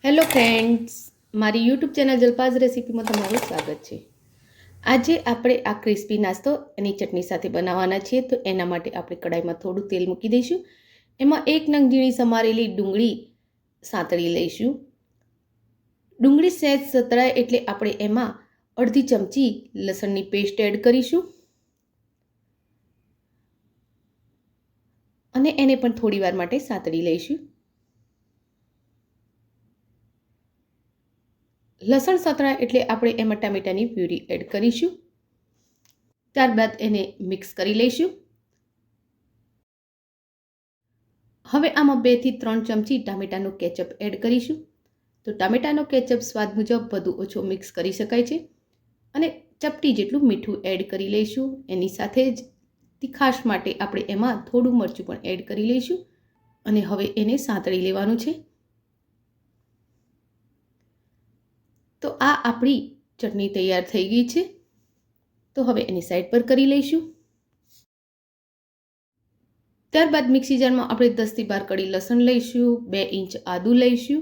Hello friends, મારી YouTube channel જલપાઝ રેસીપીમાં તમારું સ્વાગત છે। આજે આપણે આ ક્રિસ્પી નાસ્તો એની ચટણી સાથે બનાવવાના છીએ। તો એના માટે આપણે કડાઈમાં થોડું તેલ મૂકી દઈશું। એમાં એક નંગ ઝીણી સમારેલી ડુંગળી સાંતળી લઈશું। ડુંગળી સહેજ સતળાય એટલે આપણે એમાં અડધી ચમચી લસણની પેસ્ટ એડ કરીશું અને એને પણ થોડી વાર માટે સાંતળી લઈશું। લસણ સતળાય એટલે આપણે એમાં ટામેટાની પ્યુરી એડ કરીશું। ત્યારબાદ એને મિક્સ કરી લઈશું। હવે આમાં 2 થી 3 ચમચી ટામેટાનો કેચઅપ એડ કરીશું। તો ટામેટાનો કેચઅપ સ્વાદ મુજબ વધુ ઓછો મિક્સ કરી શકાય છે અને ચપટી જેટલું મીઠું એડ કરી લઈશું। એની સાથે જ તીખાશ માટે આપણે એમાં થોડું મરચું પણ એડ કરી લઈશું અને હવે એને સાંતળી લેવાનું છે। તો આ આપણી ચટણી તૈયાર થઈ ગઈ છે। તો હવે એની સાઈડ પર કરી લઈશું। ત્યારબાદ મિક્સી જારમાં આપણે 10 થી 12 કળી લસણ લઈશું, 2 ઇંચ આદું લઈશું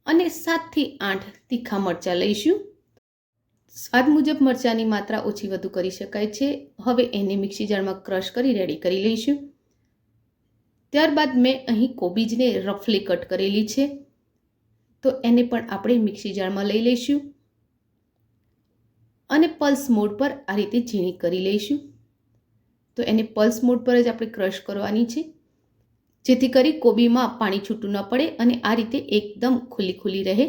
અને 7 થી 8 તીખા મરચાં લઈશું। સ્વાદ મુજબ મરચાંની માત્રા ઓછી વધુ કરી શકાય છે। હવે એને મિક્સી જારમાં ક્રશ કરી રેડી કરી લઈશું। ત્યારબાદ મેં અહીં કોબીજને રફલી કટ કરેલી છે, તો એને પણ આપણે મિક્સી જારમાં લઈ લઈશું અને પલ્સ મોડ પર આ રીતે ઝીણી કરી લઈશું। તો એને પલ્સ મોડ પર જ આપણે ક્રશ કરવાની છે, જેથી કરી કોબીમાં પાણી છૂટું ન પડે અને આ રીતે એકદમ ખુલ્લી રહે।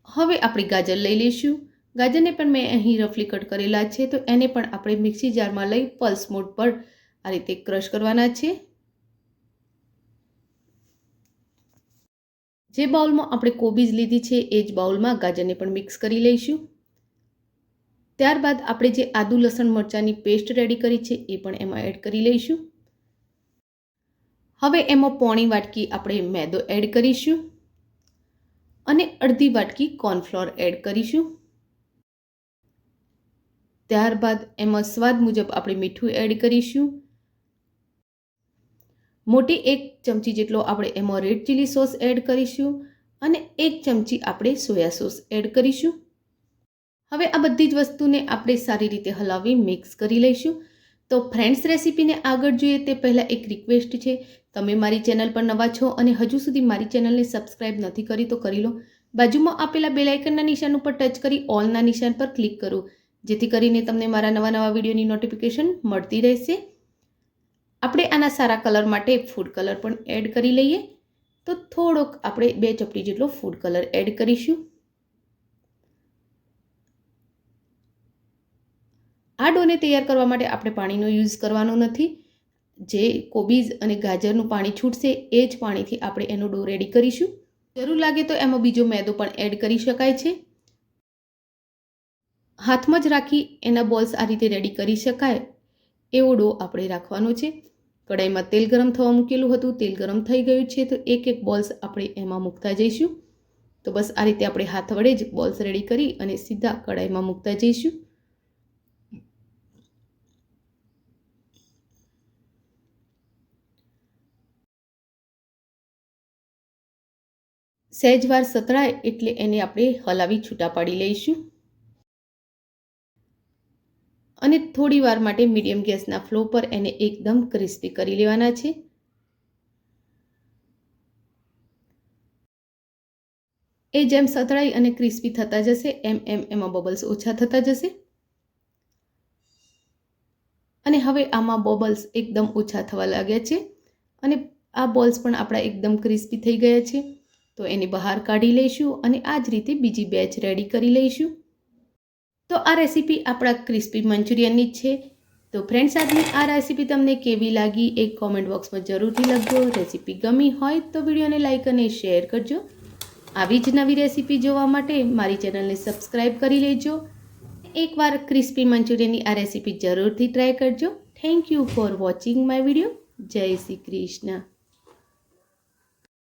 હવે આપણે ગાજર લઈ લઈશું। ગાજરને પણ મેં અહીં રફલી કટ કરેલા છે, તો એને પણ આપણે મિક્સી જારમાં લઈ પલ્સ મોડ પર આ રીતે ક્રશ કરવાના છે। જે બાઉલમાં આપણે કોબીજ લીધી છે એ જ બાઉલમાં ગાજરને પણ મિક્સ કરી લઈશું। ત્યારબાદ આપણે જે આદુ લસણ મરચાંની પેસ્ટ રેડી કરી છે એ પણ એમાં એડ કરી લઈશું। હવે એમાં પોણી વાટકી આપણે મેદો એડ કરીશું અને અડધી વાટકી કોર્નફ્લોર એડ કરીશું। ત્યારબાદ એમાં સ્વાદ મુજબ આપણે મીઠું એડ કરીશું। મોટી 1 ચમચી જેટલો આપણે એમાં રેડ ચીલી સોસ એડ કરીશું અને 1 ચમચી આપણે સોયા સોસ એડ કરીશું। હવે આ બધી જ વસ્તુને આપણે સારી રીતે હલાવી મિક્સ કરી લઈશું। તો ફ્રેન્ડ્સ, રેસીપીને આગળ જોઈએ તે પહેલાં એક રિક્વેસ્ટ છે, તમે મારી ચેનલ પર નવા છો અને હજુ સુધી મારી ચેનલને સબસ્ક્રાઇબ નથી કરી તો કરી લો। બાજુમાં આપેલા બેલ આઇકનના નિશાન ઉપર ટચ કરી ઓલના નિશાન પર ક્લિક કરો, જેથી કરીને તમને મારા નવા વિડીયોની નોટિફિકેશન મળતી રહેશે। આપણે આના સારા કલર માટે ફૂડ કલર પણ એડ કરી લઈએ। તો થોડોક આપણે 2 ચપટી જેટલો ફૂડ કલર એડ કરીશું। આ ડોને તૈયાર કરવા માટે આપણે પાણીનો યુઝ કરવાનો નથી। જે કોબીજ અને ગાજરનું પાણી છૂટશે એ જ પાણીથી આપણે એનો ડો રેડી કરીશું। જરૂર લાગે તો એમાં બીજો મેદો પણ એડ કરી શકાય છે। હાથમાં જ રાખી એના બોલ્સ આ રીતે રેડી કરી શકાય એવો ડો આપણે રાખવાનો છે। કડાઈમાં તેલ ગરમ થવા મૂકેલું હતું, તેલ ગરમ થઈ ગયું છે, તો એક બોલ્સ આપણે એમાં મૂકતા જઈશું। તો બસ આ રીતે આપણે હાથ વડે જ બોલ્સ રેડી કરી અને સીધા કડાઈમાં મૂકતા જઈશું। સહેજવાર સતળાય એટલે એને આપણે હલાવી છૂટા પાડી લઈશું અને થોડી વાર માટે મીડિયમ ગેસના ફ્લો પર એને એકદમ ક્રિસ્પી કરી લેવાના છે। એ જેમ સતળાઈ અને ક્રિસ્પી થતા જશે એમ એમાં બબલ્સ ઓછા થતા જશે અને હવે આમાં બબલ્સ એકદમ ઓછા થવા લાગ્યા છે અને આ બોલ્સ પણ આપણા એકદમ ક્રિસ્પી થઈ ગયા છે। તો એને બહાર કાઢી લઈશું અને આ જ રીતે બીજી બેચ રેડી કરી લઈશું। તો આ રેસીપી આપણા ક્રિસ્પી મંચુરિયનની જ છે। તો ફ્રેન્ડ્સ, આજની આ રેસીપી તમને કેવી લાગી એક કોમેન્ટ બોક્સમાં જરૂરથી લખજો। રેસીપી ગમી હોય તો વિડીયોને લાઇક અને શેર કરજો। આવી જ નવી રેસીપી જોવા માટે મારી ચેનલને સબસ્ક્રાઈબ કરી લેજો। એકવાર ક્રિસ્પી મંચુરિયનની આ રેસીપી જરૂરથી ટ્રાય કરજો। Thank you for watching my video. જય શ્રી કૃષ્ણ।